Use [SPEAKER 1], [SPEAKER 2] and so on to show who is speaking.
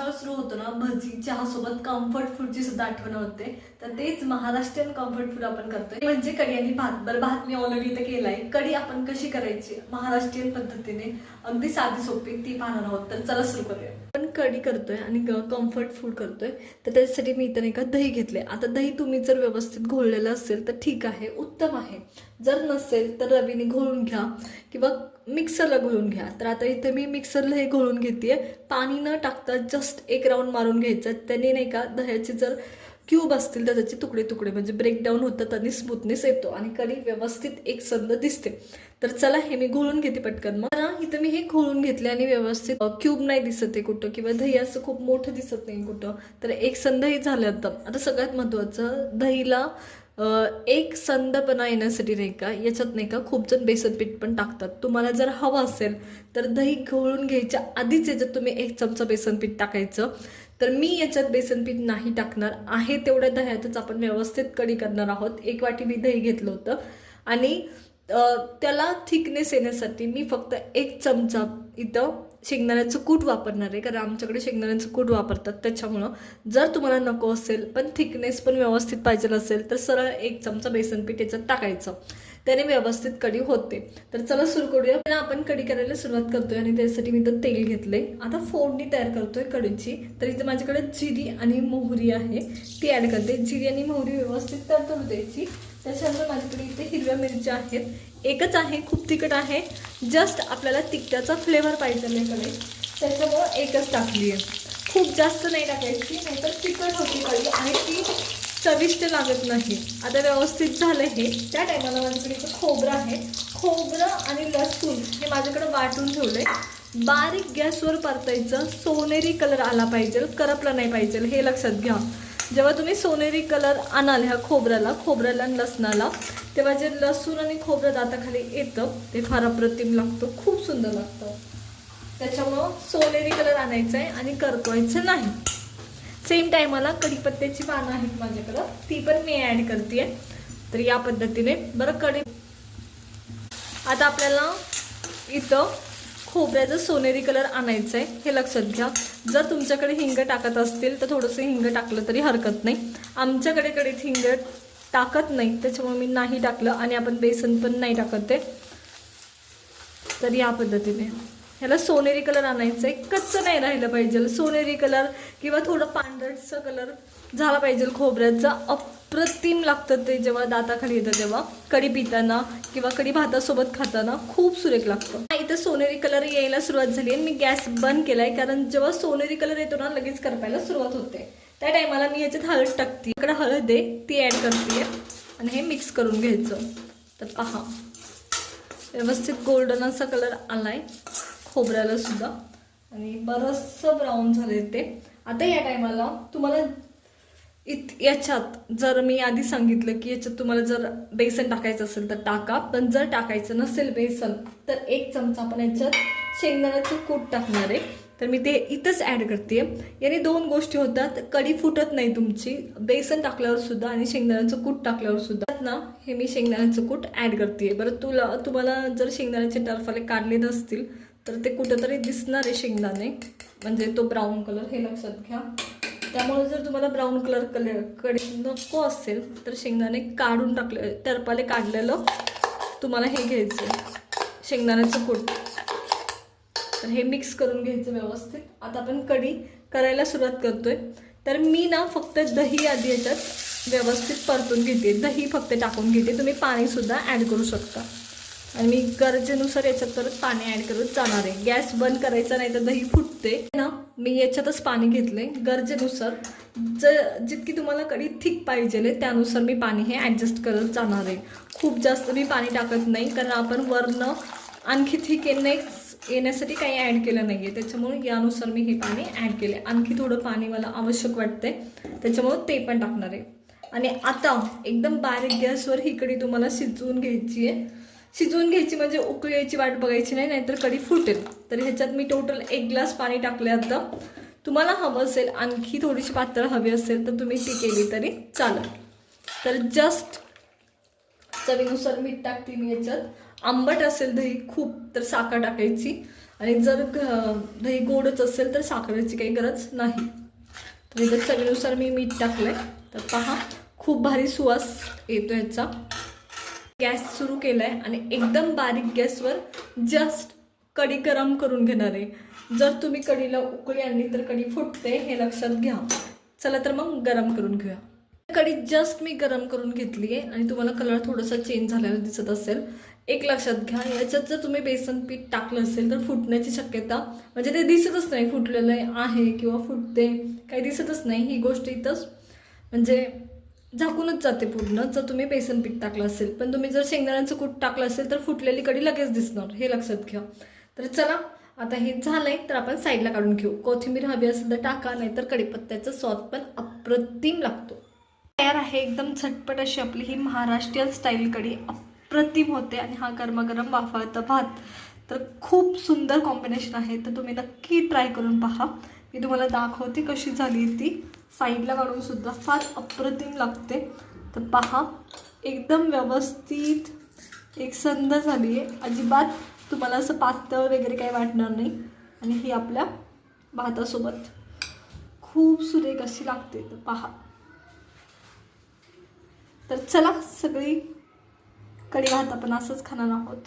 [SPEAKER 1] पावसाळा सुरू होतो ना, भजी चहा सोबत कम्फर्ट फूडची सुद्धा आठवण होते. तर तेच महाराष्ट्रीयन कम्फर्ट फूड आपण करतोय, म्हणजे कढी आणि भात. बरं, भात मी ऑलरेडी इथे केलाय. कढी आपण कशी करायची महाराष्ट्रीयन पद्धतीने, अगदी साधी सोपी, ती पाहणार आहोत. तर चला सुरू करूया. आपण कढी करतोय आणि कम्फर्ट फूड करतोय, तर त्याच्यासाठी मी इथे नाही का दही घेतले. आता दही तुम्ही जर व्यवस्थित घोळलेलं असेल तर ठीक आहे, उत्तम आहे. जर नसेल तर रवीने घोळून घ्या किंवा मिक्सरला घोळून घ्या. तर आता इथे मी मिक्सरला हे घोळून घेते. पाणी न टाकता जस्ट एक राऊंड मारून घ्यायचं. त्याने नाही का दह्याचे जर क्यूब असतील तर त्याचे तुकडे तुकडे म्हणजे ब्रेकडाऊन होतात आणि स्मूथनेस येतो आणि कढी व्यवस्थित एकसंध दिसते. तर चला हे मी घोळून घेते पटकन. मग ना इथं मी हे घोळून घेतले आणि व्यवस्थित क्यूब नाही दिसत आहे कुठं, किंवा दही असं खूप मोठं दिसत नाही कुठं. तर एकसंध हे झालं. आता सगळ्यात महत्त्वाचं, दहीला एक संधपणा येण्यासाठी नाही का याच्यात नाही का खूप जण बेसन पीठ पण टाकतात. तुम्हाला जर हवं असेल तर दही घोळून घ्यायच्या आधीच याच्यात तुम्ही 1 चमचा बेसन पीठ टाकायचं. तर मी याच्यात बेसन पीठ नाही टाकणार आहे. तेवढ्या दह्यातच आपण व्यवस्थित कढी करणार आहोत. 1 वाटी मी दही घेतलं होतं आणि त्याला थिकनेस येण्यासाठी मी फक्त 1 चमचा इथं शेंगदाण्याचं कूट वापरणार आहे, कारण आमच्याकडे शेंगदाण्याचं कूट वापरतात. त्याच्यामुळं जर तुम्हाला नको असेल पण थिकनेस पण व्यवस्थित पाहिजे असेल तर सरळ 1 चमचा बेसन पीठ याच्यात टाकायचं. त्याने व्यवस्थित कढी होते. तर चला सुरू करूया. आपण कढी करायला सुरुवात करतोय आणि त्यासाठी मी तर तेल घेतले. आता फोडणी तयार करतोय कढीची. तर इथे माझ्याकडे जिरी आणि मोहरी आहे, ती ॲड करते. जिरी आणि मोहरी व्यवस्थित तडतडू द्यायची. त्याच्यानंतर माझ्याकडे इथे हिरव्या मिरच्या आहेत, एकच आहे, खूप तिखट आहे. जस्ट आपल्याला तिखटाचा फ्लेवर पाहिजे नाही, त्याच्यामुळं एकच टाकली आहे. खूप जास्त नाही टाकायची, नाहीतर तिखट होती कढी आणि ती चविष्ट लागत नाही. आता व्यवस्थित झालं हे. त्या टायमाला माझ्याकडे इथं खोबरं आहे. खोबरं आणि लसूण हे माझ्याकडे वाटून ठेवलंय. बारीक गॅसवर परतायचं. सोनेरी कलर आला पाहिजे, करपला नाही पाहिजे, हे लक्षात घ्या. जेव्हा तुम्ही सोनेरी कलर आणाल ह्या खोबऱ्याला आणि लसणाला, तेव्हा जे लसूण आणि खोबरं दाताखाली येतं ते फार अप्रतिम लागतं, खूप सुंदर लागतं. त्याच्यामुळं सोनेरी कलर आणायचा आहे आणि करपवायचं नाही. सेम टायमाला कढीपत्त्याची पानं आहेत माझ्याकडं, ती पण मी ॲड करते. तर या पद्धतीने बरं कढी. आता आपल्याला इथं खोबऱ्याचं सोनेरी कलर आणायचं आहे, हे लक्षात घ्या. जर तुमच्याकडे हिंग टाकत असतील तर थोडंसं हिंग टाकलं तरी हरकत नाही. आमच्याकडे कढीत हिंग टाकत नाही, त्याच्यामुळे मी नाही टाकलं आणि आपण बेसन पण नाही टाकत आहे. तर या पद्धतीने ह्याला सोनेरी कलर आणायचं आहे. कच्चं नाही राहिलं पाहिजे, सोनेरी कलर किंवा थोडं पांढरटचा कलर झाला पाहिजे खोबऱ्याचा. अप्रतिम लागतं ते जेव्हा दाताखाली येतं, तेव्हा कढी पिताना किंवा कढी भातासोबत खाताना खूप सुरेख लागतं. इथं सोनेरी कलर यायला सुरुवात झाली आणि मी गॅस बंद केलाय, कारण जेव्हा सोनेरी कलर येतो ना लगेच करपायला सुरुवात होते. त्या टायमाला मी याच्यात हळद टाकते. इकडे हळद आहे, ती ॲड करते आणि हे मिक्स करून घ्यायचं. तर पहा व्यवस्थित गोल्डन असा कलर आलाय खोबऱ्याला सुद्धा आणि बरंचसं ब्राऊन झाले ते. आता या टायमाला तुम्हाला याच्यात जर मी आधी सांगितलं की याच्यात तुम्हाला जर बेसन टाकायचं असेल तर टाका, पण जर टाकायचं नसेल बेसन तर 1 चमचा आपण याच्यात शेंगदाण्याचं कूट टाकणार आहे. तर मी ते इथंच ॲड करते. याने 2 गोष्टी होतात, कढी फुटत नाही तुमची बेसन टाकल्यावर सुद्धा आणि शेंगदाण्याचं कूट टाकल्यावर सुद्धा ना. हे मी शेंगदाण्याचं कूट ॲड करते. बरं, तुम्हाला जर शेंगदाण्याचे टरफाले काढले नसतील तर ते कुठंतरी दिसणार आहे शेंगदाणे, म्हणजे तो ब्राऊन कलर, हे लक्षात घ्या. त्यामुळे जर तुम्हाला ब्राऊन कलर कढी नको असेल तर शेंगदाणे काढून टाकले, टरफाले काढलेलं तुम्हाला हे घ्यायचं शेंगदाण्याचं कूट. तर हे मिक्स करून घ्यायचं व्यवस्थित. आता आपण कढी करायला सुरुवात करतोय. तर मी ना फक्त दही आधी याच्यात व्यवस्थित परतून घेते, दही फक्त टाकून घेते. तुम्ही पाणीसुद्धा ॲड करू शकता आणि मी गरजेनुसार याच्यात परत पाणी ॲड करत जाणार आहे. गॅस बंद करायचा नाही तर दही फुटते ना. मी याच्यातच पाणी घेतले गरजेनुसार. जितकी तुम्हाला कढी थिक पाहिजे त्यानुसार मी पाणी हे ॲडजस्ट करत जाणार आहे. खूप जास्त मी पाणी टाकत नाही, कारण आपण वरनं आणखी थिक येण्यासाठी काही ॲड केलं नाही आहे, त्याच्यामुळे यानुसार मी हे पाणी ॲड केले. आणखी थोडं पाणी मला आवश्यक वाटते, त्याच्यामुळं ते पण टाकणार आहे. आणि आता एकदम बारीक गॅसवर ही कढी तुम्हाला शिजवून घ्यायची आहे. शिजवून घ्यायची म्हणजे उकळी यायची वाट बघायची नाही, नाहीतर कढी फुटेल. तर ह्याच्यात मी टोटल 1 ग्लास पाणी टाकले. आता तुम्हाला हवं असेल आणखी थोडीशी पातळ हवी असेल तर तुम्ही ती केली तरी चालेल. तर जस्ट चवीनुसार मीठ टाकते मी याच्यात. आंबट असेल दही खूप तर साखर टाकायची आणि जर दही गोडच असेल तर साखरेची काही गरज नाही. तर इथं चवीनुसार मी मीठ टाकलंय. तर पहा खूप भारी सुवास येतो ह्याचा. गॅस सुरू केलाय आणि एकदम बारीक गॅसवर जस्ट कढी गरम करून घेणार आहे. जर तुम्ही कढीला उकळी आणली तर कढी फुटते, हे लक्षात घ्या. चला तर मग गरम करून घेऊया. कढी जस्ट मी गरम करून घेतली आहे आणि तुम्हाला कलर थोडासा चेंज झालेला दिसत असेल. एक लक्षात घ्या, याच्यात जर तुम्ही बेसन पीठ टाकलं असेल तर फुटण्याची शक्यता, म्हणजे ते दिसतच नाही फुटलेलं आहे किंवा फुटते, काही दिसतच नाही. ही गोष्ट इथंच म्हणजे झाकूनच जाते पूर्ण जर तुम्ही बेसन पीठ टाकलं असेल. पण तुम्ही जर शेंगदाण्याचं कूट टाकलं असेल तर फुटलेली कढी लगेच दिसणार, हे लक्षात घ्या. तर चला आता हे झालंय तर आपण साईडला काढून घेऊ. कोथिंबीर हवी असेल तर टाका, नाहीतर कढीपत्त्याचा स्वाद पण अप्रतिम लागतो. तयार आहे एकदम झटपट अशी आपली ही महाराष्ट्रीयन स्टाईल कढी. अप्रतिम होते आणि हा गरमागरम वाफाळता भात तर खूप सुंदर कॉम्बिनेशन आहे. तर तुम्ही नक्की ट्राय करून पहा. मी तुम्हाला दाखवते कशी झाली ती. साईडला काढून सुद्धा फार अप्रतिम लागते. तर पहा एकदम व्यवस्थित एकसंध झाली आहे. अजिबात तुम्हाला असं पातळ वगैरे काही वाटणार नाही. आणि ही आपल्या भातासोबत खूप सुरेख अशी लागते. तर पहा. तर चला सगळी कढी भात आपण असंच खाणार आहोत.